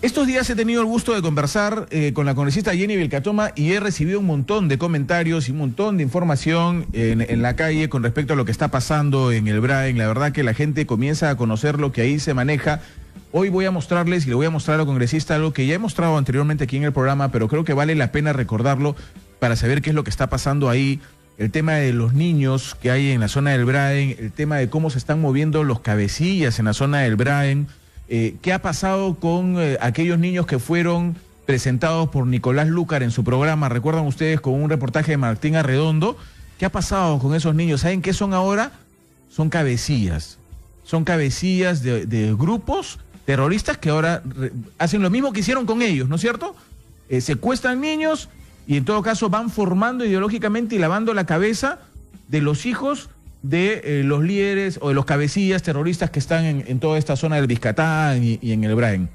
Estos días he tenido el gusto de conversar con la congresista Jenny Vilcatoma y he recibido un montón de comentarios y un montón de información en la calle con respecto a lo que está pasando en el Braen. La verdad que la gente comienza a conocer lo que ahí se maneja. Hoy voy a mostrarles y le voy a mostrar a la congresista algo que ya he mostrado anteriormente aquí en el programa, pero creo que vale la pena recordarlo para saber qué es lo que está pasando ahí. El tema de los niños que hay en la zona del Braen, el tema de cómo se están moviendo los cabecillas en la zona del Braen. ¿Qué ha pasado con aquellos niños que fueron presentados por Nicolás Lúcar en su programa? ¿Recuerdan ustedes con un reportaje de Martín Arredondo? ¿Qué ha pasado con esos niños? ¿Saben qué son ahora? Son cabecillas. Son cabecillas de grupos terroristas que ahora hacen lo mismo que hicieron con ellos, ¿no es cierto? Secuestran niños y en todo caso van formando ideológicamente y lavando la cabeza de los hijos de los líderes o de los cabecillas terroristas que están en toda esta zona del Biscatán y en el Braen.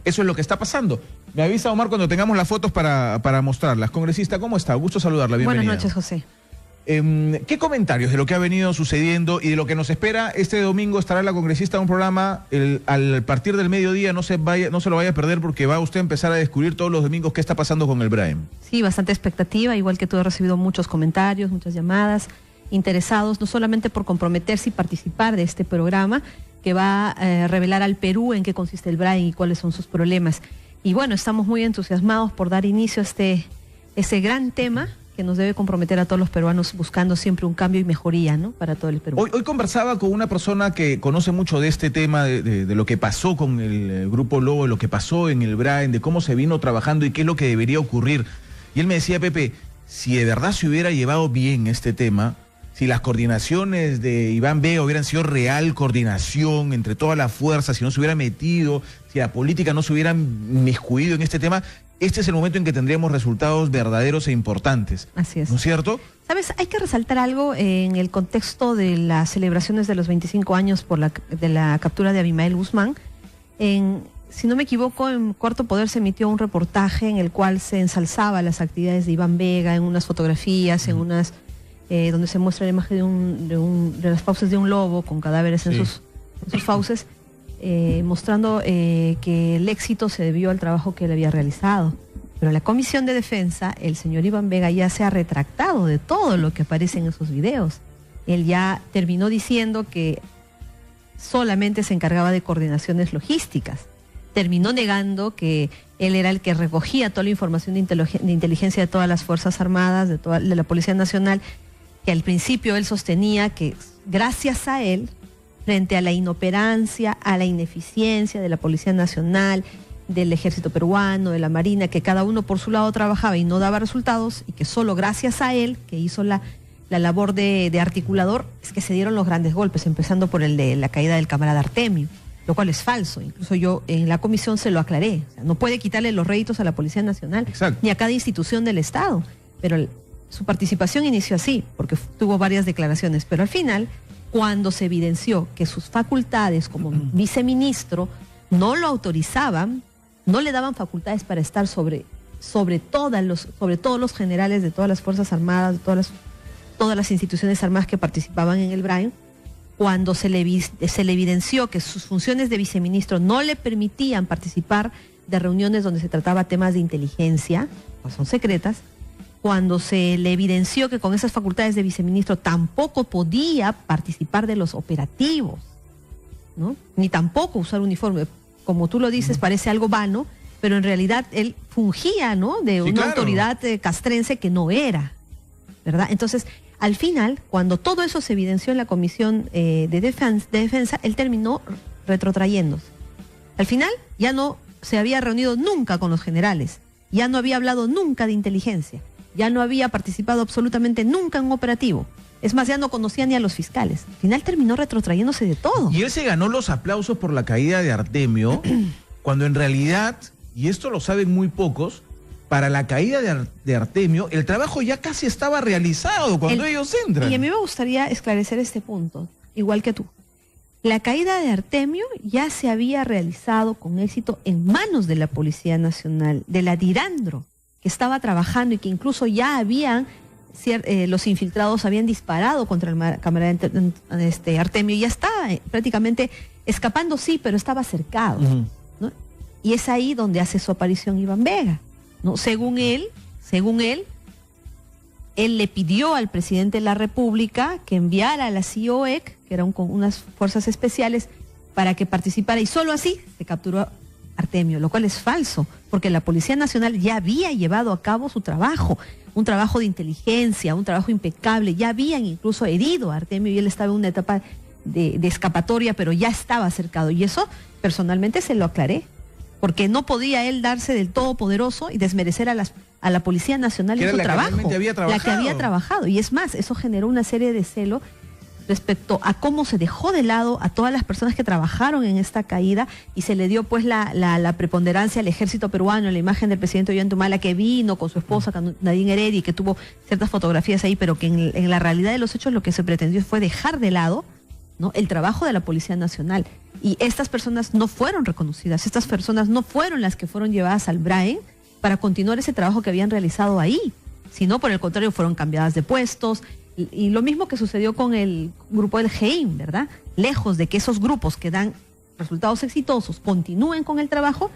Eso es lo que está pasando. Me avisa Omar cuando tengamos las fotos para mostrarlas. Congresista, ¿cómo está? Gusto salarla, bienvenida. Buenas noches, José. ¿Qué comentarios de lo que ha venido sucediendo y de lo que nos espera? Este domingo estará la congresista en un programa al partir del mediodía, no se lo vaya a perder porque va usted a empezar a descubrir todos los domingos qué está pasando con el Braen. Sí, bastante expectativa, igual que tú he recibido muchos comentarios, muchas llamadas, interesados no solamente por comprometerse y participar de este programa que va a revelar al Perú en qué consiste el Braen y cuáles son sus problemas. Y bueno, estamos muy entusiasmados por dar inicio a ese gran tema que nos debe comprometer a todos los peruanos buscando siempre un cambio y mejoría, ¿no?, para todo el Perú. Hoy conversaba con una persona que conoce mucho de este tema, de lo que pasó con el Grupo Lobo, de lo que pasó en el Braen, de cómo se vino trabajando y qué es lo que debería ocurrir. Y él me decía, Pepe, si de verdad se hubiera llevado bien este tema, si las coordinaciones de Iván Vega hubieran sido real coordinación entre todas las fuerzas, si no se hubiera metido, si la política no se hubiera inmiscuido en este tema, este es el momento en que tendríamos resultados verdaderos e importantes. Así es. ¿No es cierto? Sabes, hay que resaltar algo en el contexto de las celebraciones de los 25 años de la captura de Abimael Guzmán. Si no me equivoco, en Cuarto Poder se emitió un reportaje en el cual se ensalzaba las actividades de Iván Vega en unas fotografías, en unas donde se muestra la imagen de las fauces de un lobo con cadáveres en sus fauces, mostrando que el éxito se debió al trabajo que él había realizado. Pero la Comisión de Defensa, el señor Iván Vega, ya se ha retractado de todo lo que aparece en esos videos. Él ya terminó diciendo que solamente se encargaba de coordinaciones logísticas. Terminó negando que él era el que recogía toda la información de inteligencia de todas las Fuerzas Armadas, de la Policía Nacional, que al principio él sostenía que gracias a él, frente a la inoperancia, a la ineficiencia de la Policía Nacional, del Ejército Peruano, de la Marina, que cada uno por su lado trabajaba y no daba resultados, y que solo gracias a él, que hizo la labor de articulador, es que se dieron los grandes golpes, empezando por el de la caída del camarada Artemio, lo cual es falso. Incluso yo en la comisión se lo aclaré. O sea, no puede quitarle los réditos a la Policía Nacional, ni a cada institución del Estado, pero su participación inició así, porque tuvo varias declaraciones, pero al final, cuando se evidenció que sus facultades como viceministro no lo autorizaban, no le daban facultades para estar sobre todos los generales de todas las Fuerzas Armadas, de todas las instituciones armadas que participaban en el Braen, cuando se le evidenció que sus funciones de viceministro no le permitían participar de reuniones donde se trataba temas de inteligencia, pues son secretas, cuando se le evidenció que con esas facultades de viceministro tampoco podía participar de los operativos, ¿no?, ni tampoco usar uniforme. Como tú lo dices, parece algo vano, pero en realidad él fungía, ¿no?, de una autoridad castrense que no era, ¿verdad? Entonces, al final, cuando todo eso se evidenció en la Comisión de Defensa, él terminó retrotrayéndose. Al final, ya no se había reunido nunca con los generales, ya no había hablado nunca de inteligencia, ya no había participado absolutamente nunca en un operativo. Es más, ya no conocía ni a los fiscales. Al final terminó retrotrayéndose de todo. Y él se ganó los aplausos por la caída de Artemio, cuando en realidad, y esto lo saben muy pocos, para la caída de Artemio, el trabajo ya casi estaba realizado cuando ellos entran. Y a mí me gustaría esclarecer este punto, igual que tú. La caída de Artemio ya se había realizado con éxito en manos de la Policía Nacional, de la Dirandro, que estaba trabajando y que incluso ya habían, los infiltrados habían disparado contra el camarada Artemio y ya estaba prácticamente escapando, sí, pero estaba cercado, ¿no? Y es ahí donde hace su aparición Iván Vega, ¿no? Según él le pidió al presidente de la República que enviara a la CIOEC, que eran con unas fuerzas especiales, para que participara, y solo así se capturó a Artemio, lo cual es falso, porque la Policía Nacional ya había llevado a cabo su trabajo, un trabajo de inteligencia, un trabajo impecable, ya habían incluso herido a Artemio y él estaba en una etapa de escapatoria, pero ya estaba cercado, y eso personalmente se lo aclaré, porque no podía él darse del todopoderoso y desmerecer a la Policía Nacional en su trabajo, la que había trabajado, y es más, eso generó una serie de celos respecto a cómo se dejó de lado a todas las personas que trabajaron en esta caída y se le dio pues la preponderancia al ejército peruano, la imagen del presidente Ollanta Humala que vino con su esposa Nadine Heredia y que tuvo ciertas fotografías ahí, pero que en la realidad de los hechos lo que se pretendió fue dejar de lado, ¿no?, el trabajo de la Policía Nacional. Y estas personas no fueron reconocidas, estas personas no fueron las que fueron llevadas al BRAE para continuar ese trabajo que habían realizado ahí, sino por el contrario fueron cambiadas de puestos. Y lo mismo que sucedió con el grupo del GEIM, ¿verdad? Lejos de que esos grupos que dan resultados exitosos continúen con el trabajo,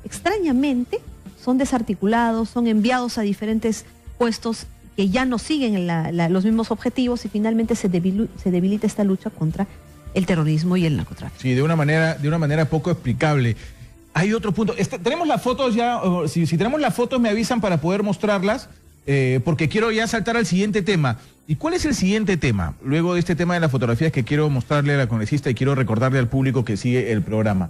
extrañamente son desarticulados, son enviados a diferentes puestos que ya no siguen los mismos objetivos y finalmente se debilita esta lucha contra el terrorismo y el narcotráfico. Sí, de una manera poco explicable. Hay otro punto. Tenemos las fotos ya, si tenemos las fotos me avisan para poder mostrarlas, porque quiero ya saltar al siguiente tema. ¿Y cuál es el siguiente tema? Luego de este tema de las fotografías que quiero mostrarle a la congresista y quiero recordarle al público que sigue el programa.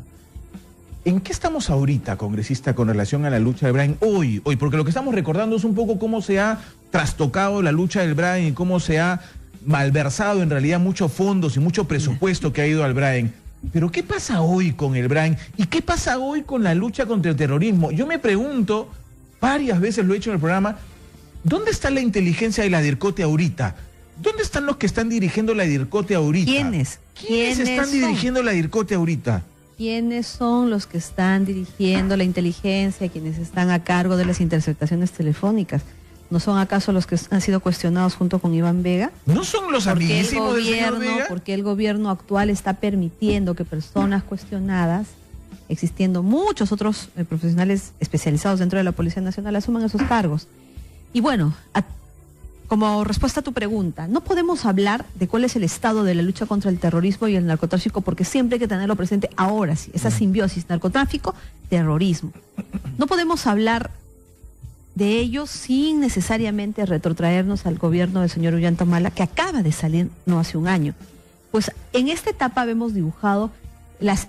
¿En qué estamos ahorita, congresista, con relación a la lucha del BRAE hoy? Porque lo que estamos recordando es un poco cómo se ha trastocado la lucha del BRAE y cómo se ha malversado en realidad muchos fondos y mucho presupuesto que ha ido al BRAE. Pero ¿qué pasa hoy con el BRAE? ¿Y qué pasa hoy con la lucha contra el terrorismo? Yo me pregunto, varias veces lo he hecho en el programa, ¿dónde está la inteligencia de la DIRCOTE ahorita? ¿Dónde están los que están dirigiendo la DIRCOTE ahorita? ¿Quiénes están dirigiendo la DIRCOTE ahorita? ¿Quiénes son los que están dirigiendo la inteligencia, quienes están a cargo de las interceptaciones telefónicas? ¿No son acaso los que han sido cuestionados junto con Iván Vega? ¿No son los amiguísimos del señor Vega? Porque el gobierno actual está permitiendo que personas cuestionadas, existiendo muchos otros profesionales especializados dentro de la Policía Nacional, asuman esos cargos. Y bueno, como respuesta a tu pregunta, no podemos hablar de cuál es el estado de la lucha contra el terrorismo y el narcotráfico porque siempre hay que tenerlo presente ahora sí, esa simbiosis narcotráfico, terrorismo. No podemos hablar de ellos sin necesariamente retrotraernos al gobierno del señor Ollanta Humala que acaba de salir no hace un año. Pues en esta etapa hemos dibujado las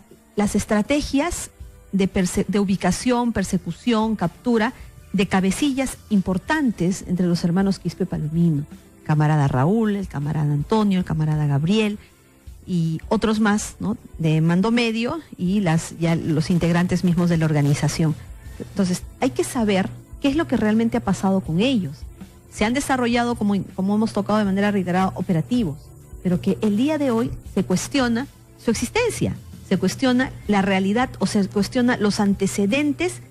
estrategias de ubicación, persecución, captura de cabecillas importantes entre los hermanos Quispe Palomino, el camarada Raúl, el camarada Antonio, el camarada Gabriel y otros más, ¿no?, de mando medio y ya los integrantes mismos de la organización. Entonces hay que saber qué es lo que realmente ha pasado con ellos. Se han desarrollado, como hemos tocado de manera reiterada, operativos, pero que el día de hoy se cuestiona su existencia, se cuestiona la realidad o se cuestiona los antecedentes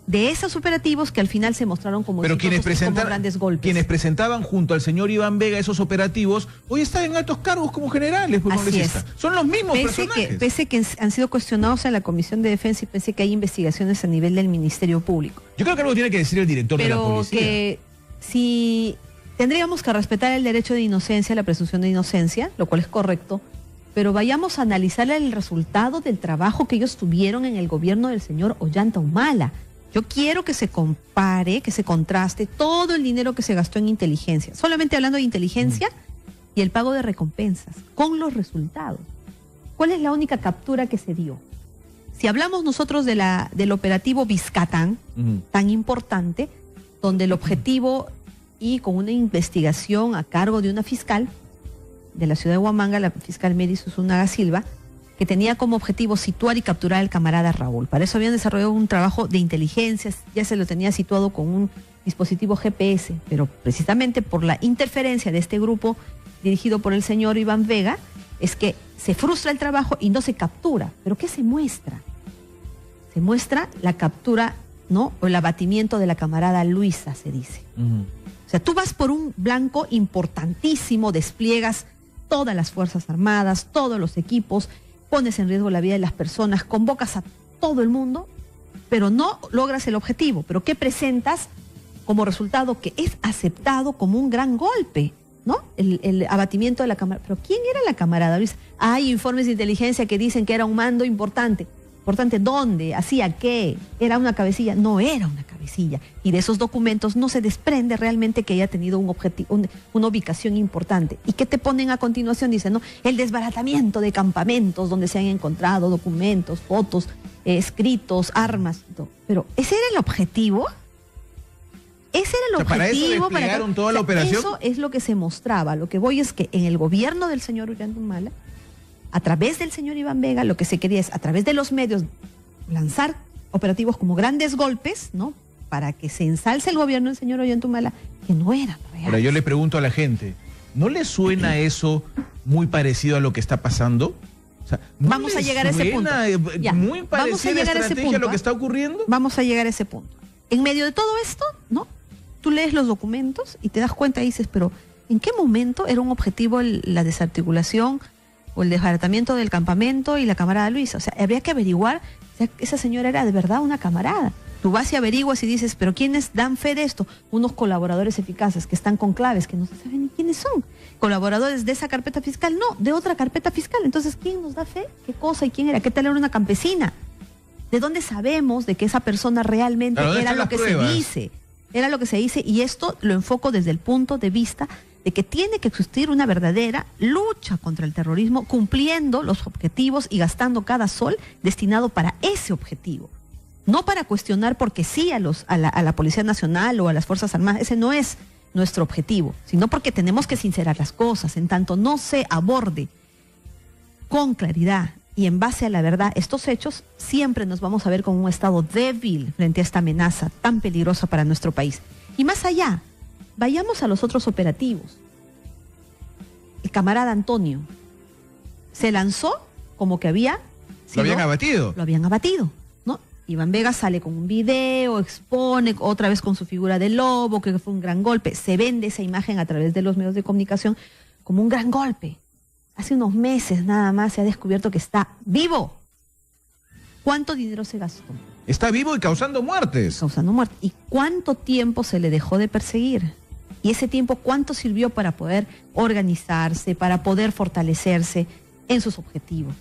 de esos operativos que al final se mostraron como grandes golpes. Quienes presentaban junto al señor Iván Vega esos operativos, hoy están en altos cargos como generales. Así es. Son los mismos personajes. Pese que han sido cuestionados en la Comisión de Defensa y pese que hay investigaciones a nivel del Ministerio Público. Yo creo que algo tiene que decir el director de la policía. Pero que si tendríamos que respetar el derecho de inocencia, la presunción de inocencia, lo cual es correcto, pero vayamos a analizar el resultado del trabajo que ellos tuvieron en el gobierno del señor Ollanta Humala. Yo quiero que se compare, que se contraste todo el dinero que se gastó en inteligencia, solamente hablando de inteligencia y el pago de recompensas, con los resultados. ¿Cuál es la única captura que se dio? Si hablamos nosotros del operativo Vizcatán, tan importante, donde el objetivo y con una investigación a cargo de una fiscal de la ciudad de Huamanga, la fiscal Mary Susunaga Silva, que tenía como objetivo situar y capturar al camarada Raúl. Para eso habían desarrollado un trabajo de inteligencia, ya se lo tenía situado con un dispositivo GPS, pero precisamente por la interferencia de este grupo dirigido por el señor Iván Vega, es que se frustra el trabajo y no se captura. ¿Pero qué se muestra? Se muestra la captura, ¿no?, o el abatimiento de la camarada Luisa, se dice. O sea, tú vas por un blanco importantísimo, despliegas todas las Fuerzas Armadas, todos los equipos, pones en riesgo la vida de las personas, convocas a todo el mundo pero no logras el objetivo. ¿Pero qué presentas como resultado? Que es aceptado como un gran golpe, ¿no? El abatimiento de la camarada. ¿Pero quién era la camarada, Luis? Hay informes de inteligencia que dicen que era un mando importante. ¿Importante dónde? ¿Hacía qué? ¿Era una cabecilla? No era una cabecilla. Y de esos documentos no se desprende realmente que haya tenido un objetivo, una ubicación importante. ¿Y qué te ponen a continuación? Dicen, ¿no? El desbaratamiento de campamentos donde se han encontrado documentos, fotos, escritos, armas. Todo. Pero, ¿ese era el objetivo? Ese era el objetivo. ¿Para eso desplegaron toda la operación? Eso es lo que se mostraba. Lo que voy es que en el gobierno del señor Ollanta-Humala, a través del señor Iván Vega, lo que se quería es, a través de los medios, lanzar operativos como grandes golpes, ¿no? Para que se ensalce el gobierno del señor Ollanta-Humala, que no eran reales. Ahora yo le pregunto a la gente, ¿no le suena eso muy parecido a lo que está pasando? O sea, ¿no vamos a llegar a ese punto. Ya, muy parecida estrategia a lo que está ocurriendo? Vamos a llegar a ese punto. En medio de todo esto, ¿no? Tú lees los documentos y te das cuenta y dices, pero ¿en qué momento era un objetivo la desarticulación o el desbaratamiento del campamento y la camarada Luisa? O sea, habría que averiguar si esa señora era de verdad una camarada. Tú vas y averiguas y dices, pero ¿quiénes dan fe de esto? Unos colaboradores eficaces que están con claves, que no se saben ni quiénes son. Colaboradores de esa carpeta fiscal, no, de otra carpeta fiscal. Entonces, ¿quién nos da fe? ¿Qué cosa y quién era? ¿Qué tal era una campesina? ¿De dónde sabemos de que esa persona realmente era lo que se dice? Era lo que se dice, y esto lo enfoco desde el punto de vista de que tiene que existir una verdadera lucha contra el terrorismo, cumpliendo los objetivos y gastando cada sol destinado para ese objetivo. No para cuestionar porque sí a la Policía Nacional o a las Fuerzas Armadas, ese no es nuestro objetivo, sino porque tenemos que sincerar las cosas. En tanto no se aborde con claridad y en base a la verdad estos hechos, siempre nos vamos a ver como un Estado débil frente a esta amenaza tan peligrosa para nuestro país. Y más allá, vayamos a los otros operativos. El camarada Antonio se lanzó como que había sido, lo habían abatido. Lo habían abatido, ¿no? Iván Vega sale con un video, expone otra vez con su figura de lobo, que fue un gran golpe. Se vende esa imagen a través de los medios de comunicación como un gran golpe. Hace unos meses nada más se ha descubierto que está vivo. ¿Cuánto dinero se gastó? Está vivo y causando muertes. Causando muertes. ¿Y cuánto tiempo se le dejó de perseguir? Y ese tiempo, ¿cuánto sirvió para poder organizarse, para poder fortalecerse en sus objetivos?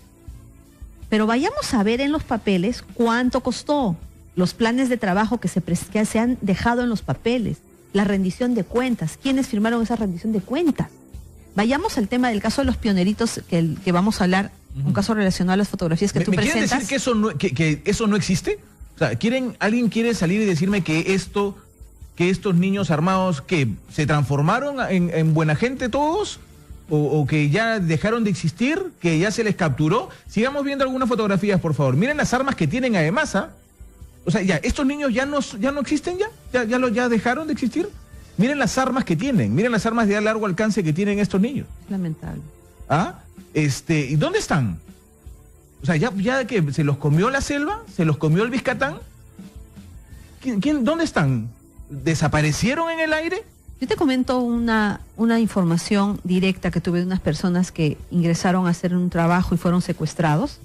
Pero vayamos a ver en los papeles cuánto costó, los planes de trabajo que se han dejado en los papeles, la rendición de cuentas, quiénes firmaron esa rendición de cuentas. Vayamos al tema del caso de los pioneritos que vamos a hablar, un caso relacionado a las fotografías que tú presentas. ¿Me quieren decir que eso no existe? O sea, ¿alguien quiere salir y decirme que estos niños armados que se transformaron en buena gente todos? O que ya dejaron de existir, que ya se les capturó? Sigamos viendo algunas fotografías, por favor. Miren las armas que tienen además, ¿ah? O sea, ya, ¿estos niños ya no existen ya? ¿Ya dejaron de existir? Miren las armas que tienen, miren las armas de largo alcance que tienen estos niños. Lamentable. ¿Ah? ¿Y dónde están? O sea, ya que se los comió la selva, se los comió el Biscatán. ¿Dónde están? ¿Desaparecieron en el aire? Yo te comento una información directa que tuve de unas personas que ingresaron a hacer un trabajo y fueron secuestrados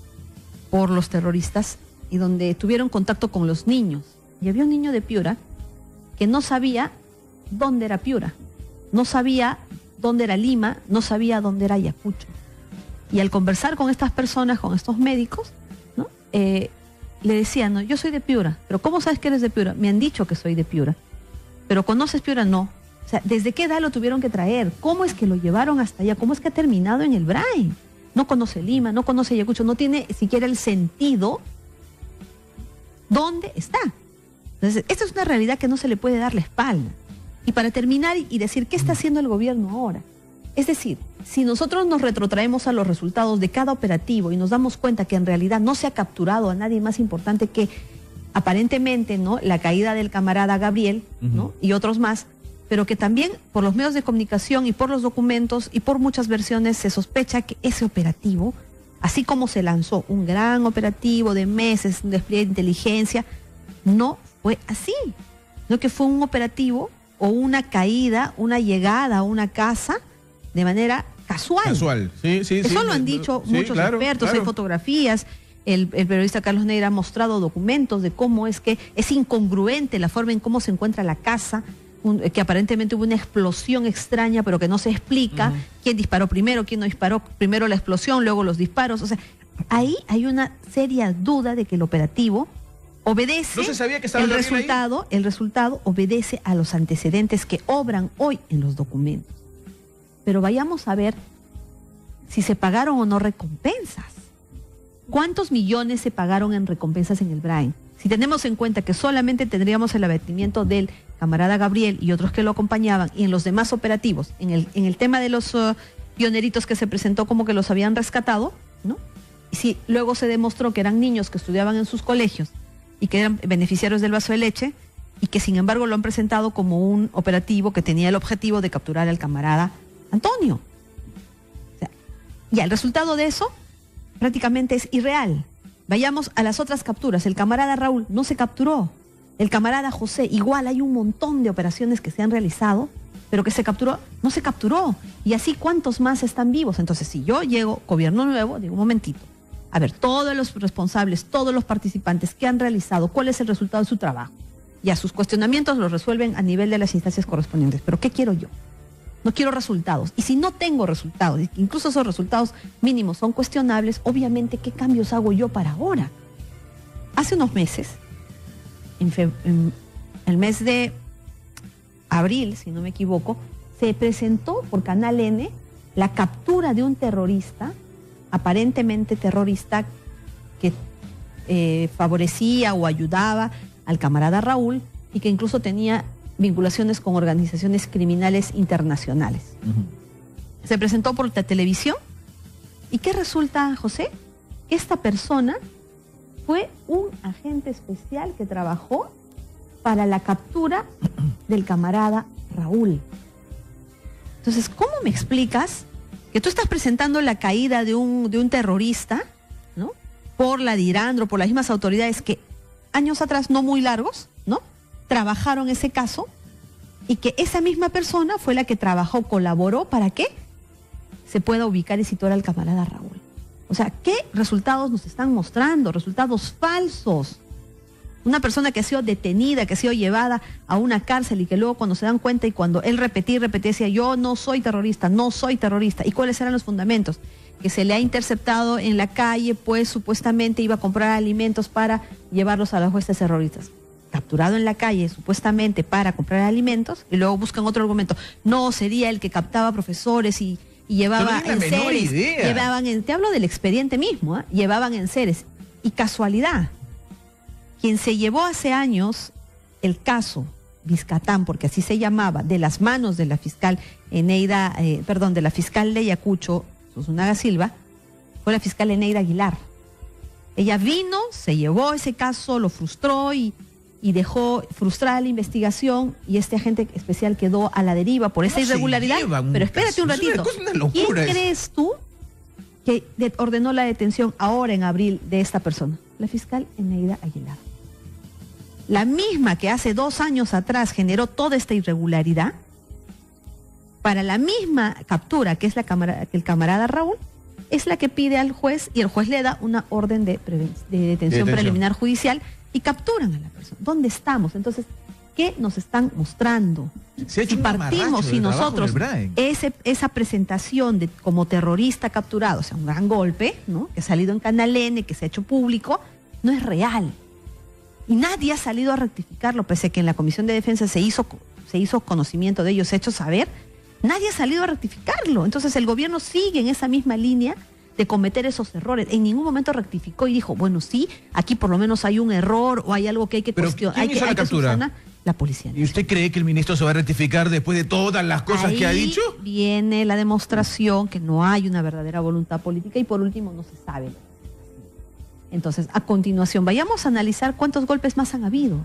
por los terroristas y donde tuvieron contacto con los niños. Y había un niño de Piura que no sabía dónde era Piura, no sabía dónde era Lima, no sabía dónde era Ayacucho. Y al conversar con estas personas, con estos médicos, ¿no? Le decían, no, yo soy de Piura, pero ¿cómo sabes que eres de Piura? Me han dicho que soy de Piura, pero ¿conoces Piura? No. O sea, ¿desde qué edad lo tuvieron que traer? ¿Cómo es que lo llevaron hasta allá? ¿Cómo es que ha terminado en el BRAE? No conoce Lima, no conoce Ayacucho, no tiene siquiera el sentido dónde está. Entonces, esta es una realidad que no se le puede dar la espalda. Y para terminar y decir, ¿qué está haciendo el gobierno ahora? Es decir, si nosotros nos retrotraemos a los resultados de cada operativo y nos damos cuenta que en realidad no se ha capturado a nadie más importante que aparentemente, ¿no?, la caída del camarada Gabriel, ¿no?, y otros más, pero que también por los medios de comunicación y por los documentos y por muchas versiones se sospecha que ese operativo, así como se lanzó un gran operativo de meses, un despliegue de inteligencia, no fue así, no, que fue un operativo o una caída, una llegada a una casa de manera casual. Casual, sí. Eso lo han dicho muchos expertos, hay fotografías, el periodista Carlos Neira ha mostrado documentos de cómo es que es incongruente la forma en cómo se encuentra la casa, que aparentemente hubo una explosión extraña, pero que no se explica quién disparó primero, quién no disparó primero, la explosión, luego los disparos. O sea, ahí hay una seria duda de que el operativo obedece, ¿no se sabía que estaba el resultado obedece a los antecedentes que obran hoy en los documentos. Pero vayamos a ver si se pagaron o no recompensas. ¿Cuántos millones se pagaron en recompensas en el Brain? Si tenemos en cuenta que solamente tendríamos el abatimiento del camarada Gabriel y otros que lo acompañaban, y en los demás operativos, en el tema de los pioneritos que se presentó como que los habían rescatado, ¿no? Y si luego se demostró que eran niños que estudiaban en sus colegios y que eran beneficiarios del vaso de leche, y que sin embargo lo han presentado como un operativo que tenía el objetivo de capturar al camarada Antonio. O sea, y el resultado de eso prácticamente es irreal. Vayamos a las otras capturas. El camarada Raúl no se capturó. El camarada José, igual hay un montón de operaciones que se han realizado, pero que se capturó, no se capturó. Y así, ¿cuántos más están vivos? Entonces, si yo llego, gobierno nuevo, digo, un momentito. A ver, todos los responsables, todos los participantes que han realizado, ¿cuál es el resultado de su trabajo? Ya sus cuestionamientos los resuelven a nivel de las instancias correspondientes. Pero ¿qué quiero yo? No quiero resultados. Y si no tengo resultados, incluso esos resultados mínimos son cuestionables, obviamente, ¿qué cambios hago yo para ahora? Hace unos meses, en el mes de abril, si no me equivoco, se presentó por Canal N la captura de un terrorista, aparentemente terrorista, que favorecía o ayudaba al camarada Raúl y que incluso tenía vinculaciones con organizaciones criminales internacionales. Se presentó por la televisión. ¿Y qué resulta, José? Que esta persona fue un agente especial que trabajó para la captura del camarada Raúl. Entonces, ¿cómo me explicas que tú estás presentando la caída de un terrorista, ¿no? Por la DIRANDRO, por las mismas autoridades que años atrás, no muy largos, ¿no?, trabajaron ese caso, y que esa misma persona fue la que trabajó, colaboró para que se pueda ubicar y situar al camarada Raúl? O sea, ¿qué resultados nos están mostrando? Resultados falsos. Una persona que ha sido detenida, que ha sido llevada a una cárcel y que luego cuando se dan cuenta y cuando él repetía, decía, yo no soy terrorista, no soy terrorista. ¿Y cuáles eran los fundamentos? Que se le ha interceptado en la calle, pues supuestamente iba a comprar alimentos para llevarlos a las huestes terroristas. Capturado en la calle, supuestamente para comprar alimentos, y luego buscan otro argumento. No, sería el que captaba profesores y llevaba enseres. Te hablo del expediente mismo, ¿eh? Llevaban enseres. Y casualidad, quien se llevó hace años el caso Vizcatán, porque así se llamaba, de las manos de la fiscal de la fiscal de Ayacucho, Susunaga Silva, fue la fiscal Eneida Aguilar. Ella vino, se llevó ese caso, lo frustró y dejó frustrada la investigación, y este agente especial quedó a la deriva por esa irregularidad. Pero espérate un ratito. ¿Quién crees tú que ordenó la detención ahora en abril de esta persona? La fiscal Eneida Aguilar. La misma que hace 2 años atrás generó toda esta irregularidad, para la misma captura que es el camarada Raúl, es la que pide al juez, y el juez le da una orden de detención preliminar judicial y capturan a la persona. ¿Dónde estamos? Entonces, ¿qué nos están mostrando? Se ha hecho si partimos, si nosotros esa presentación como terrorista capturado, o sea, un gran golpe, ¿no?, que ha salido en Canal N, que se ha hecho público, no es real. Y nadie ha salido a rectificarlo, pese a que en la Comisión de Defensa se hizo conocimiento de ello, se ha hecho saber. Nadie ha salido a rectificarlo. Entonces el gobierno sigue en esa misma línea de cometer esos errores. En ningún momento rectificó y dijo, bueno, sí, aquí por lo menos hay un error o hay algo que hay que cuestionar. ¿Quién hizo la captura? La policía. ¿Y usted cree que el ministro se va a rectificar después de todas las cosas que ha dicho? Viene la demostración que no hay una verdadera voluntad política, y por último no se sabe. Entonces, a continuación, vayamos a analizar cuántos golpes más han habido.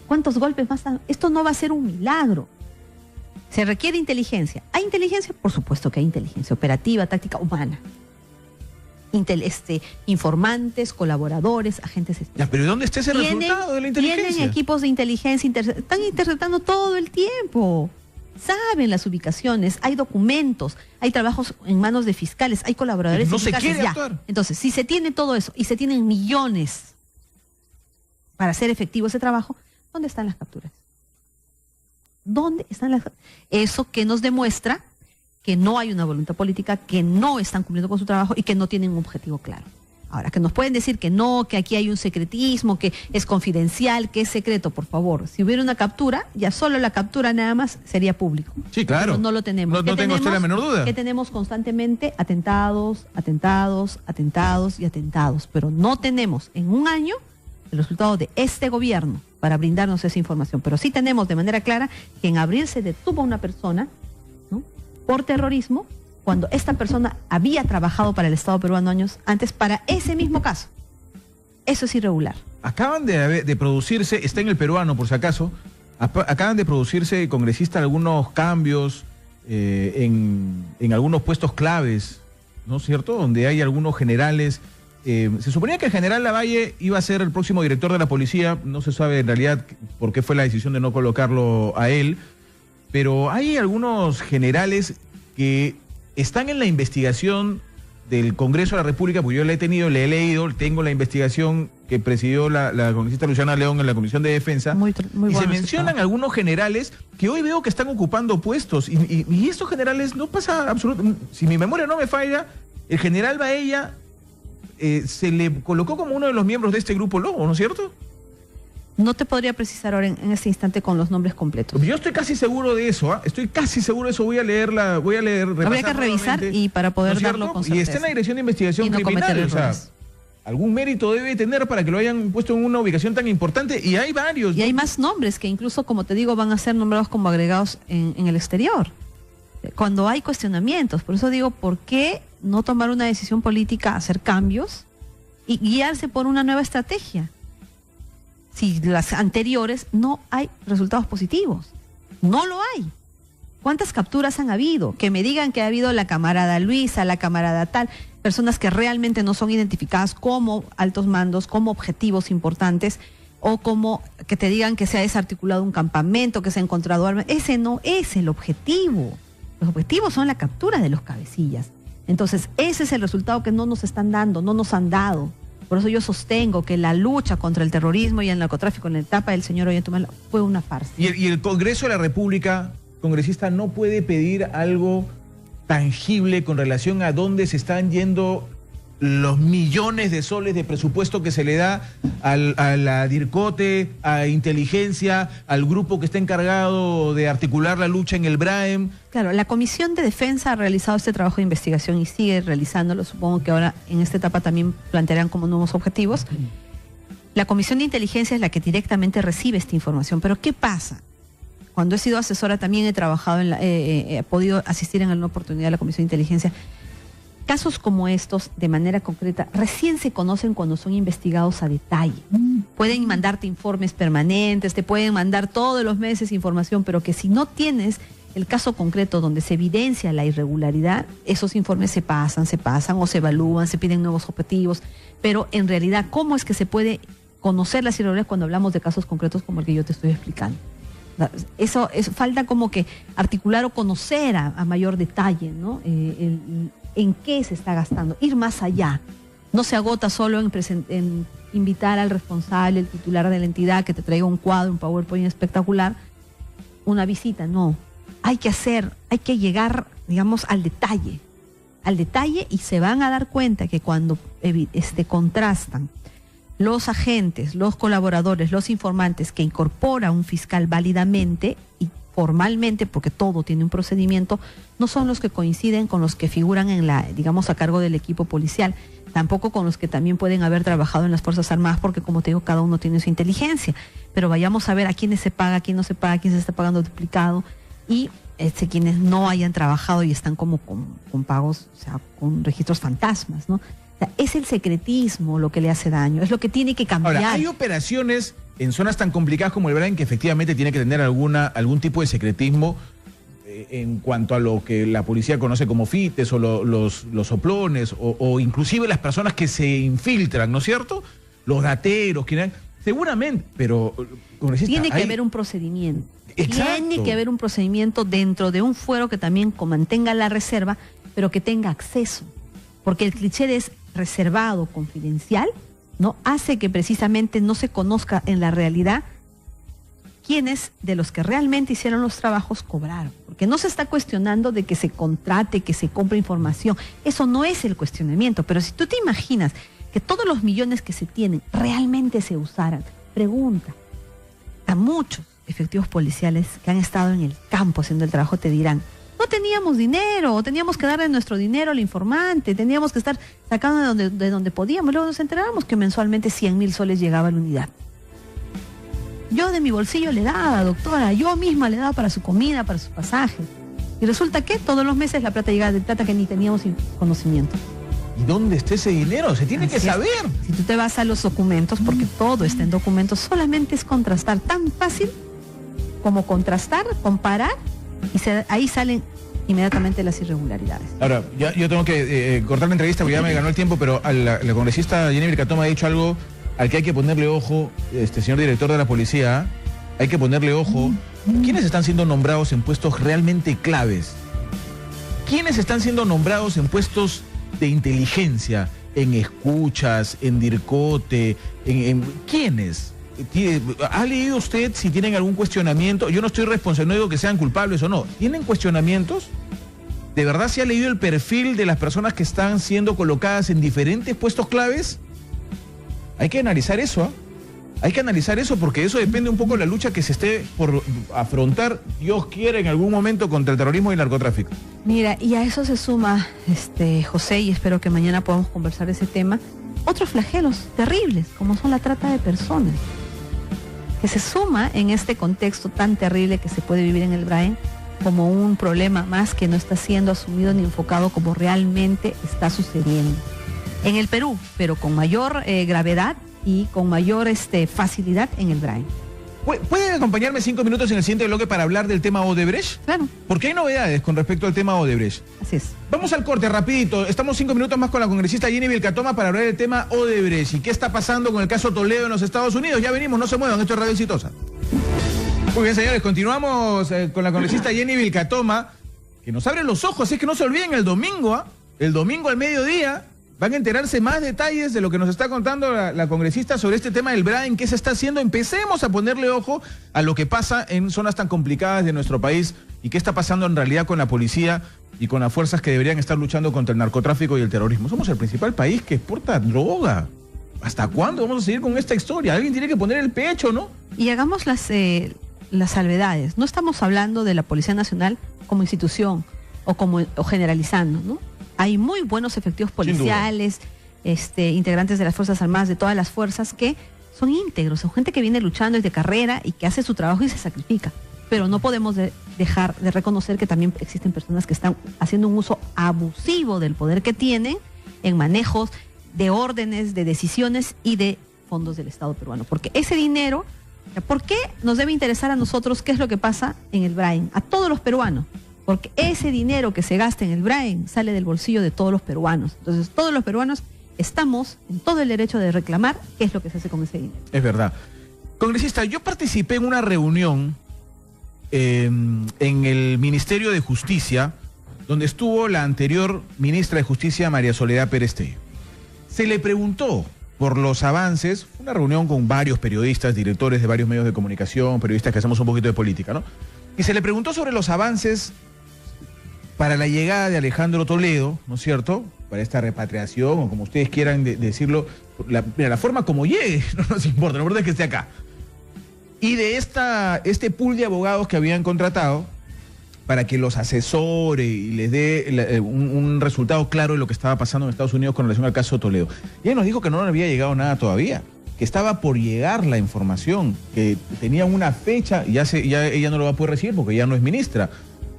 ¿Cuántos golpes más han? Esto no va a ser un milagro. Se requiere inteligencia. ¿Hay inteligencia? Por supuesto que hay inteligencia operativa, táctica, humana. Informantes, colaboradores, agentes especiales. Ya, pero ¿dónde está ese resultado de la inteligencia? Tienen equipos de inteligencia, están interceptando todo el tiempo. saben las ubicaciones, hay documentos, hay trabajos en manos de fiscales, hay colaboradores no se eficaces, quiere actuar. Entonces, si se tiene todo eso y se tienen millones para hacer efectivo ese trabajo, ¿dónde están las capturas? ¿Dónde están las capturas? Eso que nos demuestra que no hay una voluntad política, que no están cumpliendo con su trabajo y que no tienen un objetivo claro. Ahora, que nos pueden decir que no, que aquí hay un secretismo, que es confidencial, que es secreto, por favor. Si hubiera una captura, ya solo la captura nada más sería público. Sí, claro. Pero no lo tenemos. No tengo usted la menor duda. Que tenemos constantemente atentados, atentados, atentados y atentados. Pero no tenemos en un año el resultado de este gobierno para brindarnos esa información. Pero sí tenemos de manera clara que en abril se detuvo a una persona, ¿no?, por terrorismo, cuando esta persona había trabajado para el Estado peruano años antes para ese mismo caso. Eso es irregular. Acaban de producirse, está en el peruano por si acaso, acaban de producirse, congresista, algunos cambios en algunos puestos claves, ¿no es cierto? Donde hay algunos generales. Se suponía que el general Lavalle iba a ser el próximo director de la policía, no se sabe en realidad por qué fue la decisión de no colocarlo a él, pero hay algunos generales que están en la investigación del Congreso de la República, porque yo le he leído, tengo la investigación que presidió la congresista Luciana León en la Comisión de Defensa, y se mencionan algunos generales que hoy veo que están ocupando puestos, y estos generales no pasa absolutamente, si mi memoria no me falla, el general Baella se le colocó como uno de los miembros de este grupo Lobo, ¿no es cierto? No te podría precisar ahora en este instante con los nombres completos. Yo estoy casi seguro de eso, estoy casi seguro de eso, voy a leer. Habría que revisar y para poder darlo con certeza. Y está en la Dirección de Investigación y no Criminal, o sea, algún mérito debe tener para que lo hayan puesto en una ubicación tan importante, y hay varios. Y hay más nombres que incluso, como te digo, van a ser nombrados como agregados en el exterior, cuando hay cuestionamientos. Por eso digo, ¿por qué no tomar una decisión política, hacer cambios y guiarse por una nueva estrategia? Si las anteriores no hay resultados positivos, no lo hay. ¿Cuántas capturas han habido? Que me digan que ha habido la camarada Luisa, la camarada tal, personas que realmente no son identificadas como altos mandos, como objetivos importantes, o como que te digan que se ha desarticulado un campamento, que se ha encontrado armas. Ese no es el objetivo. Los objetivos son la captura de los cabecillas. Entonces, ese es el resultado que no nos están dando, no nos han dado. Por eso yo sostengo que la lucha contra el terrorismo y el narcotráfico en la etapa del señor Ollanta fue una farsa. Y el Congreso de la República, congresista, no puede pedir algo tangible con relación a dónde se están yendo los millones de soles de presupuesto que se le da a la DIRCOTE, a Inteligencia, al grupo que está encargado de articular la lucha en el BRAEM. Claro, la Comisión de Defensa ha realizado este trabajo de investigación y sigue realizándolo. Supongo que ahora en esta etapa también plantearán como nuevos objetivos. La Comisión de Inteligencia es la que directamente recibe esta información. Pero ¿qué pasa? Cuando he sido asesora también he trabajado, he podido asistir en alguna oportunidad a la Comisión de Inteligencia. Casos como estos, de manera concreta, recién se conocen cuando son investigados a detalle. Pueden mandarte informes permanentes, te pueden mandar todos los meses información, pero que si no tienes el caso concreto donde se evidencia la irregularidad, esos informes se pasan o se evalúan, se piden nuevos objetivos, pero en realidad, ¿cómo es que se puede conocer las irregularidades cuando hablamos de casos concretos como el que yo te estoy explicando? Eso falta como que articular o conocer a mayor detalle, ¿no? En qué se está gastando, ir más allá. No se agota solo en invitar al responsable, el titular de la entidad, que te traiga un cuadro, un PowerPoint espectacular, una visita. No, hay que llegar, digamos, al detalle, y se van a dar cuenta que cuando contrastan los agentes, los colaboradores, los informantes que incorpora un fiscal válidamente y formalmente, porque todo tiene un procedimiento, no son los que coinciden con los que figuran digamos, a cargo del equipo policial, tampoco con los que también pueden haber trabajado en las Fuerzas Armadas, porque como te digo, cada uno tiene su inteligencia, pero vayamos a ver a quiénes se paga, a quién no se paga, a quién se está pagando duplicado, y quienes no hayan trabajado y están como con pagos, o sea, con registros fantasmas, ¿no? O sea, es el secretismo lo que le hace daño, es lo que tiene que cambiar. Ahora, hay operaciones en zonas tan complicadas como el BRAEM que efectivamente tiene que tener algún tipo de secretismo en cuanto a lo que la policía conoce como fites o los soplones o inclusive las personas que se infiltran, ¿no es cierto? Los dateros, Seguramente, pero tiene que haber un procedimiento. Exacto. Tiene que haber un procedimiento dentro de un fuero que también mantenga la reserva, pero que tenga acceso. Porque el cliché de es reservado, confidencial, ¿no? Hace que precisamente no se conozca en la realidad quiénes de los que realmente hicieron los trabajos cobraron. Porque no se está cuestionando de que se contrate, que se compre información. Eso no es el cuestionamiento. Pero si tú te imaginas que todos los millones que se tienen realmente se usaran, pregunta a muchos efectivos policiales que han estado en el campo haciendo el trabajo, te dirán, no teníamos dinero, teníamos que darle nuestro dinero al informante, teníamos que estar sacando de donde podíamos. Luego nos enterábamos que mensualmente 100.000 soles llegaba a la unidad. Yo de mi bolsillo le daba, doctora, yo misma le daba para su comida, para sus pasajes. Y resulta que todos los meses la plata llegaba de plata que ni teníamos conocimiento. ¿Y dónde está ese dinero? Se tiene que saber. Si tú te vas a los documentos, porque todo está en documentos, solamente es contrastar. Tan fácil como contrastar, comparar, y ahí salen inmediatamente las irregularidades. Ahora, yo tengo que cortar la entrevista porque ya me ganó el tiempo, pero la congresista Yenível Catoma ha dicho algo al que hay que ponerle ojo, señor director de la policía, hay que ponerle ojo. ¿Quiénes están siendo nombrados en puestos realmente claves? ¿Quiénes están siendo nombrados en puestos de inteligencia, en escuchas, en DIRCOTE, ¿quiénes? ¿Ha leído usted si tienen algún cuestionamiento? Yo no estoy responsable, no digo que sean culpables o no. ¿Tienen cuestionamientos? ¿De verdad se ha leído el perfil de las personas que están siendo colocadas en diferentes puestos claves? Hay que analizar eso, ¿eh? Hay que analizar eso porque eso depende un poco de la lucha que se esté por afrontar, Dios quiere, en algún momento contra el terrorismo y el narcotráfico. Mira, y a eso se suma, José, y espero que mañana podamos conversar de ese tema, otros flagelos terribles, como son la trata de personas, que se suma en este contexto tan terrible que se puede vivir en el Brain como un problema más que no está siendo asumido ni enfocado como realmente está sucediendo en el Perú, pero con mayor gravedad y con mayor facilidad en el Brain. ¿Pueden acompañarme 5 minutos en el siguiente bloque para hablar del tema Odebrecht? Claro. Porque hay novedades con respecto al tema Odebrecht. Así es. Vamos al corte, rapidito. Estamos 5 minutos más con la congresista Yenível Catoma para hablar del tema Odebrecht. ¿Y qué está pasando con el caso Toledo en los Estados Unidos? Ya venimos, no se muevan, esto es Radio Exitosa. Muy bien, señores, continuamos con la congresista Yenível Catoma, que nos abre los ojos. Es que no se olviden el domingo al mediodía, van a enterarse más detalles de lo que nos está contando la congresista sobre este tema del Brain, qué se está haciendo. Empecemos a ponerle ojo a lo que pasa en zonas tan complicadas de nuestro país y qué está pasando en realidad con la policía y con las fuerzas que deberían estar luchando contra el narcotráfico y el terrorismo. Somos el principal país que exporta droga. ¿Hasta cuándo vamos a seguir con esta historia? Alguien tiene que poner el pecho, ¿no? Y hagamos las salvedades. No estamos hablando de la Policía Nacional como institución o generalizando, ¿no? Hay muy buenos efectivos policiales, integrantes de las Fuerzas Armadas, de todas las fuerzas, que son íntegros, son gente que viene luchando desde carrera y que hace su trabajo y se sacrifica. Pero no podemos dejar de reconocer que también existen personas que están haciendo un uso abusivo del poder que tienen en manejos de órdenes, de decisiones y de fondos del Estado peruano. Porque ese dinero, ¿por qué nos debe interesar a nosotros qué es lo que pasa en el Brain? A todos los peruanos. Porque ese dinero que se gasta en el Brain sale del bolsillo de todos los peruanos. Entonces, todos los peruanos estamos en todo el derecho de reclamar qué es lo que se hace con ese dinero. Es verdad. Congresista, yo participé en una reunión en el Ministerio de Justicia, donde estuvo la anterior ministra de Justicia, María Soledad Pérez Tello. Se le preguntó por los avances, fue una reunión con varios periodistas, directores de varios medios de comunicación, periodistas que hacemos un poquito de política, ¿no? Y se le preguntó sobre los avances para la llegada de Alejandro Toledo, ¿no es cierto?, para esta repatriación, o como ustedes quieran decirlo, la forma como llegue, no nos importa, lo importante es que esté acá. Y de este pool de abogados que habían contratado para que los asesore y les dé un resultado claro de lo que estaba pasando en Estados Unidos con relación al caso Toledo. Y ella nos dijo que no había llegado nada todavía, que estaba por llegar la información, que tenían una fecha, ya ella no lo va a poder recibir porque ya no es ministra,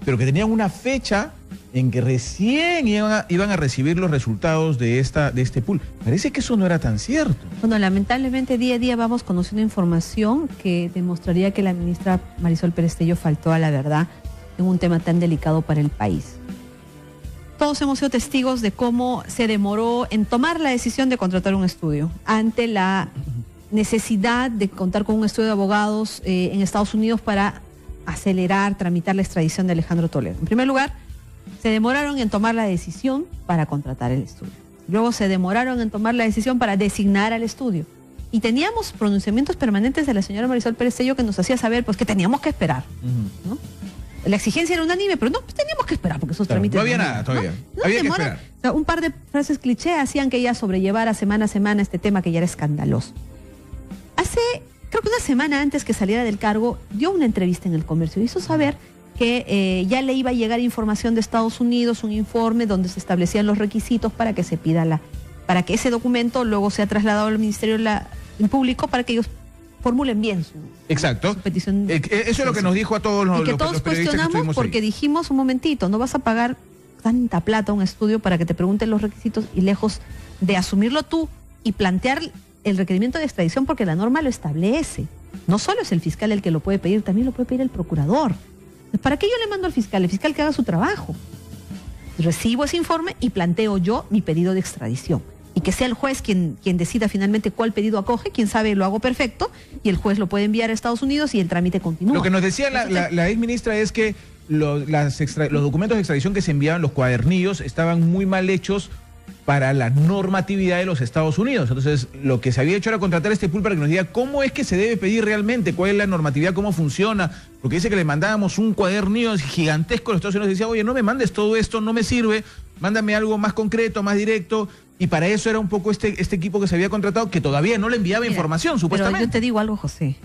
pero que tenían una fecha en que recién iban a recibir los resultados de este pool. Parece que eso no era tan cierto. Bueno, lamentablemente día a día vamos conociendo información que demostraría que la ministra Marisol Pérez Tello faltó a la verdad en un tema tan delicado para el país. Todos hemos sido testigos de cómo se demoró en tomar la decisión de contratar un estudio ante la necesidad de contar con un estudio de abogados en Estados Unidos para acelerar, tramitar la extradición de Alejandro Toledo. En primer lugar, se demoraron en tomar la decisión para contratar el estudio. Luego se demoraron en tomar la decisión para designar al estudio. Y teníamos pronunciamientos permanentes de la señora Marisol Pérez Tello que nos hacía saber pues que teníamos que esperar, ¿no? La exigencia era unánime, pero no, pues teníamos que esperar porque esos trámites... No había nada todavía. No había demora, que esperar. O sea, un par de frases cliché hacían que ella sobrellevara semana a semana este tema que ya era escandaloso. Creo que una semana antes que saliera del cargo, dio una entrevista en El Comercio. Hizo saber que ya le iba a llegar información de Estados Unidos, un informe donde se establecían los requisitos para que se pida para que ese documento luego sea trasladado al Ministerio Público para que ellos formulen bien Exacto. Su petición. Eso es lo que nos dijo a todos los periodistas todos que cuestionamos porque ahí. dijimos, un momentito, no vas a pagar tanta plata a un estudio para que te pregunten los requisitos y lejos de asumirlo tú y plantear el requerimiento de extradición porque la norma lo establece. No solo es el fiscal el que lo puede pedir, también lo puede pedir el procurador. ¿Para qué yo le mando al fiscal? El fiscal que haga su trabajo. Recibo ese informe y planteo yo mi pedido de extradición. Y que sea el juez quien decida finalmente cuál pedido acoge, quien sabe lo hago perfecto, y el juez lo puede enviar a Estados Unidos y el trámite continúa. Lo que nos decía la ex ministra es que los documentos de extradición que se enviaban, los cuadernillos, estaban muy mal hechos para la normatividad de los Estados Unidos. Entonces, lo que se había hecho era contratar a este pool para que nos diga cómo es que se debe pedir realmente, cuál es la normatividad, cómo funciona, porque dice que le mandábamos un cuadernillo gigantesco a los Estados Unidos y decía, oye, no me mandes todo esto, no me sirve, mándame algo más concreto, más directo, y para eso era un poco este equipo que se había contratado, que todavía no le enviaba información, supuestamente. Pero yo te digo algo, José,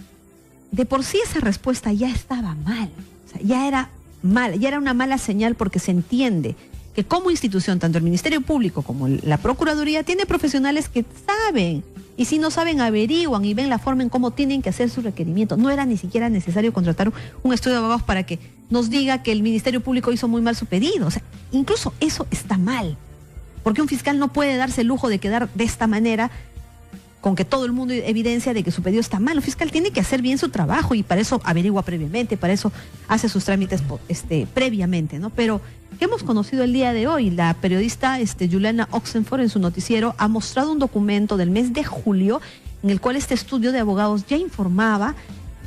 de por sí esa respuesta ya estaba mal, o sea, ya era mal, ya era una mala señal porque se entiende que como institución, tanto el Ministerio Público como la Procuraduría, tiene profesionales que saben, y si no saben, averiguan y ven la forma en cómo tienen que hacer su requerimiento. No era ni siquiera necesario contratar un estudio de abogados para que nos diga que el Ministerio Público hizo muy mal su pedido. O sea, incluso eso está mal, porque un fiscal no puede darse el lujo de quedar de esta manera con que todo el mundo evidencia de que su pedido está mal. El fiscal tiene que hacer bien su trabajo y para eso averigua previamente, para eso hace sus trámites previamente, ¿no? Pero que hemos conocido el día de hoy, la periodista Juliana Oxenford en su noticiero ha mostrado un documento del mes de julio en el cual este estudio de abogados ya informaba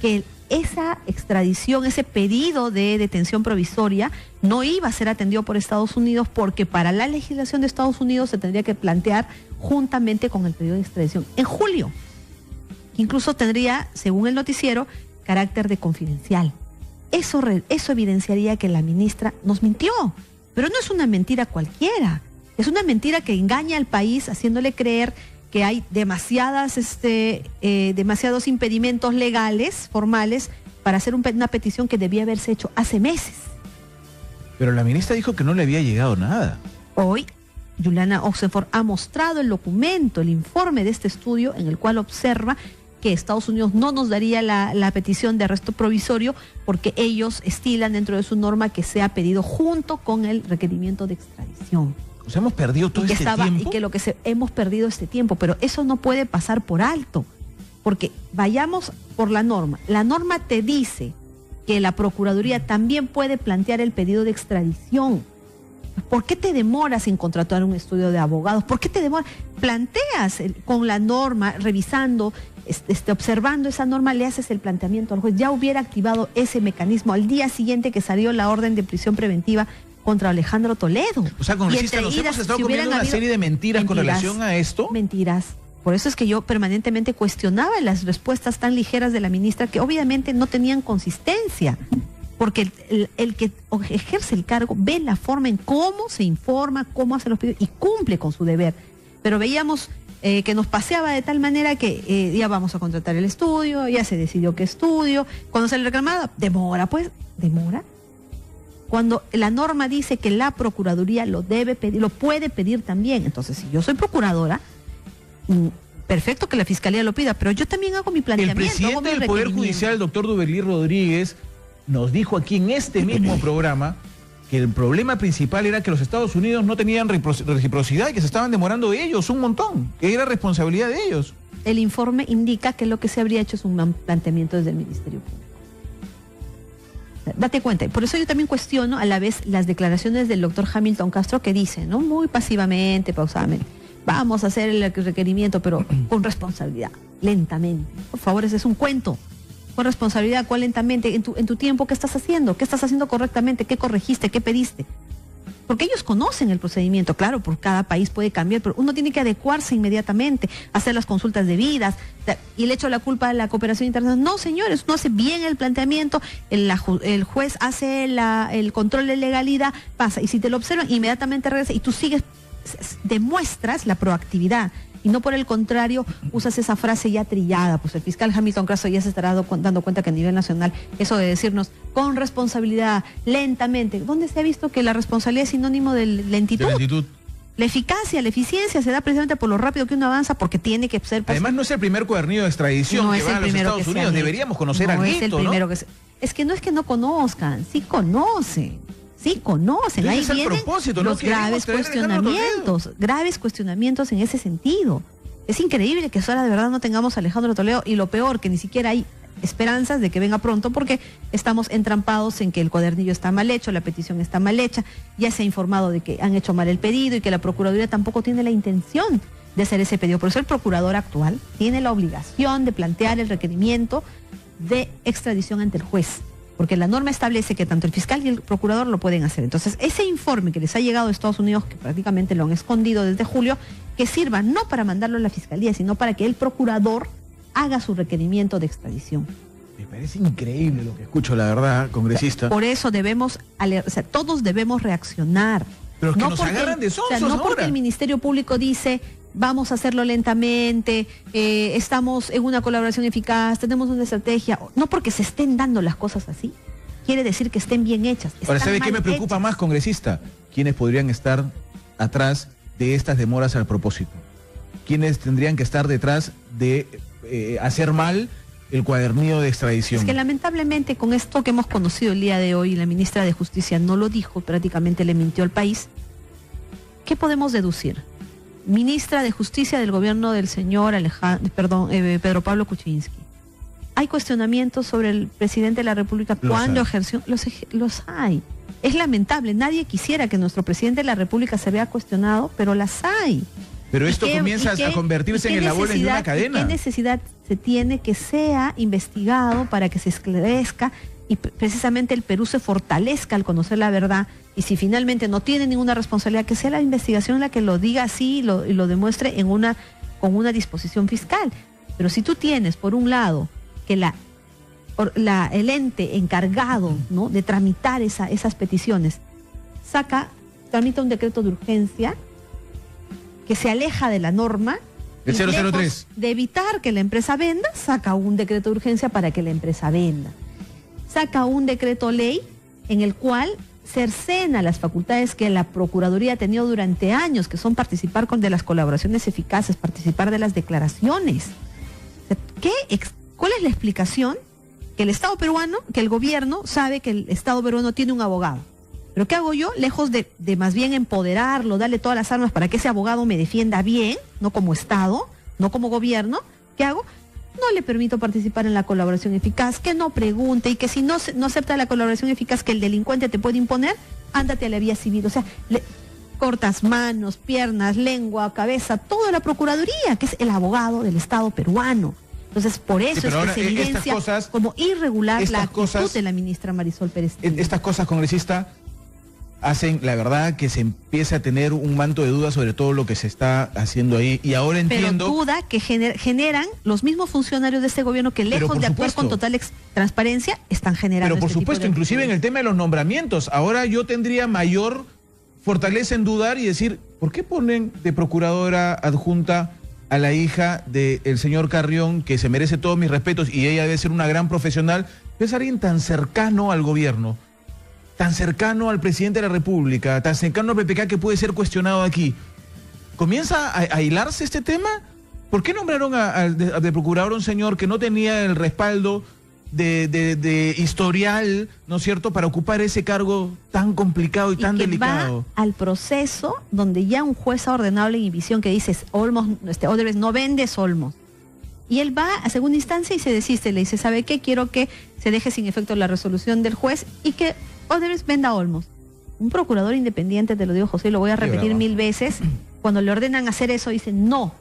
que esa extradición, ese pedido de detención provisoria no iba a ser atendido por Estados Unidos porque para la legislación de Estados Unidos se tendría que plantear juntamente con el pedido de extradición en julio. Incluso tendría, según el noticiero, carácter de confidencial. Eso evidenciaría que la ministra nos mintió, pero no es una mentira cualquiera, es una mentira que engaña al país haciéndole creer que hay demasiados impedimentos legales, formales, para hacer una petición que debía haberse hecho hace meses. Pero la ministra dijo que no le había llegado nada. Hoy, Juliana Oxenford ha mostrado el documento, el informe de este estudio, en el cual observa que Estados Unidos no nos daría la petición de arresto provisorio porque ellos estilan dentro de su norma que sea pedido junto con el requerimiento de extradición. O sea, hemos perdido todo este tiempo. Y que hemos perdido este tiempo, pero eso no puede pasar por alto, porque vayamos por la norma. La norma te dice que la Procuraduría también puede plantear el pedido de extradición. ¿Por qué te demoras en contratar un estudio de abogados? ¿Por qué te demoras? Planteas con la norma, revisando, observando esa norma, le haces el planteamiento al juez. Ya hubiera activado ese mecanismo al día siguiente que salió la orden de prisión preventiva contra Alejandro Toledo. O sea, congresista, nos hemos estado comiendo una serie de mentiras con relación a esto. Mentiras. Por eso es que yo permanentemente cuestionaba las respuestas tan ligeras de la ministra que obviamente no tenían consistencia. Porque el que ejerce el cargo ve la forma en cómo se informa, cómo hace los pedidos y cumple con su deber. Pero veíamos que nos paseaba de tal manera que ya vamos a contratar el estudio, ya se decidió qué estudio. Cuando se le reclamaba, demora. Cuando la norma dice que la Procuraduría lo debe pedir, lo puede pedir también. Entonces, si yo soy procuradora, perfecto que la Fiscalía lo pida, pero yo también hago mi planteamiento. El presidente del Poder Judicial, el doctor Duverly Rodríguez, nos dijo aquí en este mismo programa que el problema principal era que los Estados Unidos no tenían reciprocidad y que se estaban demorando ellos un montón, que era responsabilidad de ellos. El informe indica que lo que se habría hecho es un planteamiento desde el Ministerio Público. Date cuenta, por eso yo también cuestiono a la vez las declaraciones del doctor Hamilton Castro que dice, ¿no? Muy pasivamente, pausadamente, vamos a hacer el requerimiento, pero con responsabilidad. lentamente. Por favor, ese es un cuento. Con responsabilidad, ¿cuál lentamente? En tu tiempo, ¿qué estás haciendo? ¿Qué estás haciendo correctamente? ¿Qué corregiste? ¿Qué pediste? Porque ellos conocen el procedimiento, claro, por cada país puede cambiar, pero uno tiene que adecuarse inmediatamente, hacer las consultas debidas, y le echo la culpa a la cooperación internacional. No, señores, uno hace bien el planteamiento, el juez hace el control de legalidad, pasa, y si te lo observan, inmediatamente regresa, y tú sigues, demuestras la proactividad. Y no por el contrario, usas esa frase ya trillada, pues el fiscal Hamilton Crasso ya se estará dando cuenta que a nivel nacional, eso de decirnos con responsabilidad, lentamente, ¿dónde se ha visto que la responsabilidad es sinónimo de lentitud? De lentitud. La eficacia, la eficiencia se da precisamente por lo rápido que uno avanza, porque tiene que ser... Además, no es el primer cuadernillo de extradición no que es va a el los primero Estados que Unidos. Deberíamos conocer no al es el primero, ¿no? Es que no es que no conozcan, sí conocen. Sí, conocen, ahí vienen los graves cuestionamientos en ese sentido. Es increíble que ahora de verdad no tengamos a Alejandro Toledo, y lo peor, que ni siquiera hay esperanzas de que venga pronto, porque estamos entrampados en que el cuadernillo está mal hecho, la petición está mal hecha, ya se ha informado de que han hecho mal el pedido y que la Procuraduría tampoco tiene la intención de hacer ese pedido. Por eso el procurador actual tiene la obligación de plantear el requerimiento de extradición ante el juez, porque la norma establece que tanto el fiscal y el procurador lo pueden hacer. Entonces, ese informe que les ha llegado a Estados Unidos, que prácticamente lo han escondido desde julio, que sirva no para mandarlo a la fiscalía, sino para que el procurador haga su requerimiento de extradición. Me parece increíble lo que escucho, la verdad, congresista. Por eso todos debemos reaccionar. Pero es que nos agarran de sonsos no ahora. Porque el Ministerio Público dice, vamos a hacerlo lentamente, estamos en una colaboración eficaz, tenemos una estrategia. No porque se estén dando las cosas así, quiere decir que estén bien hechas. Ahora, ¿sabe qué me preocupa más, congresista? ¿Quiénes podrían estar atrás de estas demoras al propósito? ¿Quiénes tendrían que estar detrás de hacer mal el cuadernillo de extradición? Es que lamentablemente con esto que hemos conocido el día de hoy, la ministra de Justicia no lo dijo, prácticamente le mintió al país. ¿Qué podemos deducir? Ministra de Justicia del gobierno del señor Pedro Pablo Kuczynski. ¿Hay cuestionamientos sobre el presidente de la República cuando ejerció? Los hay. Es lamentable, nadie quisiera que nuestro presidente de la República se vea cuestionado, pero las hay. Pero esto comienza a convertirse en el abuelo de una cadena. ¿Qué necesidad se tiene que sea investigado para que se esclarezca y precisamente el Perú se fortalezca al conocer la verdad? Y si finalmente no tiene ninguna responsabilidad, que sea la investigación la que lo diga así y lo demuestre con una disposición fiscal. Pero si tú tienes, por un lado, que el ente encargado, ¿no?, de tramitar esas peticiones tramita un decreto de urgencia que se aleja de la norma, el 003, de evitar que la empresa venda, saca un decreto de urgencia para que la empresa venda, saca un decreto ley en el cual cercena las facultades que la Procuraduría ha tenido durante años, que son participar de las colaboraciones eficaces, participar de las declaraciones. ¿Cuál es la explicación? Que el Estado peruano, que el gobierno sabe que el Estado peruano tiene un abogado. ¿Pero qué hago yo? Lejos de más bien empoderarlo, darle todas las armas para que ese abogado me defienda bien, no como Estado, no como gobierno, ¿qué hago? No le permito participar en la colaboración eficaz, que no pregunte, y que si no acepta la colaboración eficaz que el delincuente te puede imponer, ándate a la vía civil. O sea, cortas manos, piernas, lengua, cabeza, toda la Procuraduría, que es el abogado del Estado peruano. Entonces, por eso es que se evidencia como irregular la actitud de la ministra Marisol Pérez. Estas cosas, congresista, hacen, la verdad, que se empiece a tener un manto de dudas sobre todo lo que se está haciendo ahí. Y ahora entiendo... Pero duda que generan los mismos funcionarios de este gobierno que, lejos de actuar con total transparencia, están generando. Pero por supuesto, inclusive en el tema de los nombramientos, ahora yo tendría mayor fortaleza en dudar y decir, ¿por qué ponen de procuradora adjunta a la hija del señor Carrión, que se merece todos mis respetos y ella debe ser una gran profesional? Es alguien tan cercano al gobierno, tan cercano al presidente de la República, tan cercano al PPK, que puede ser cuestionado aquí. ¿Comienza a hilarse este tema? ¿Por qué nombraron de procurador a un señor que no tenía el respaldo de historial, ¿no es cierto?, para ocupar ese cargo tan complicado y tan delicado? Va al proceso donde ya un juez ha ordenado la inhibición, que dice, Odebrecht, no vendes Olmos. Y él va a segunda instancia y se desiste, le dice, ¿sabe qué? Quiero que se deje sin efecto la resolución del juez y que Odebrecht venda Olmos. Un procurador independiente, te lo digo, José, lo voy a repetir 1000 veces, cuando le ordenan hacer eso, dice no,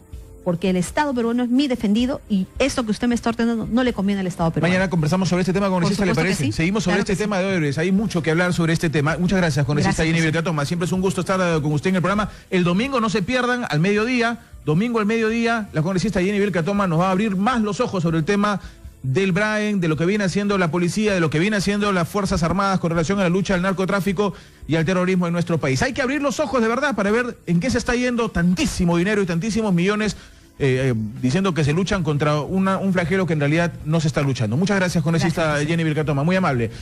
porque el Estado peruano es mi defendido y esto que usted me está ordenando no le conviene al Estado peruano. Mañana conversamos sobre este tema, congresista, ¿le parece? Sí. Seguimos sobre Claro este tema de Odebrecht. Hay mucho que hablar sobre este tema. Muchas gracias, congresista Jenny Vilcatoma. Siempre es un gusto estar con usted en el programa. El domingo no se pierdan, al mediodía, la congresista Jenny Vilcatoma nos va a abrir más los ojos sobre el tema del Braen, de lo que viene haciendo la policía, de lo que viene haciendo las Fuerzas Armadas con relación a la lucha al narcotráfico y al terrorismo en nuestro país. Hay que abrir los ojos de verdad para ver en qué se está yendo tantísimo dinero y tantísimos millones diciendo que se luchan contra un flagelo que en realidad no se está luchando. Muchas gracias, congresista Jenny Vilcatoma, muy amable.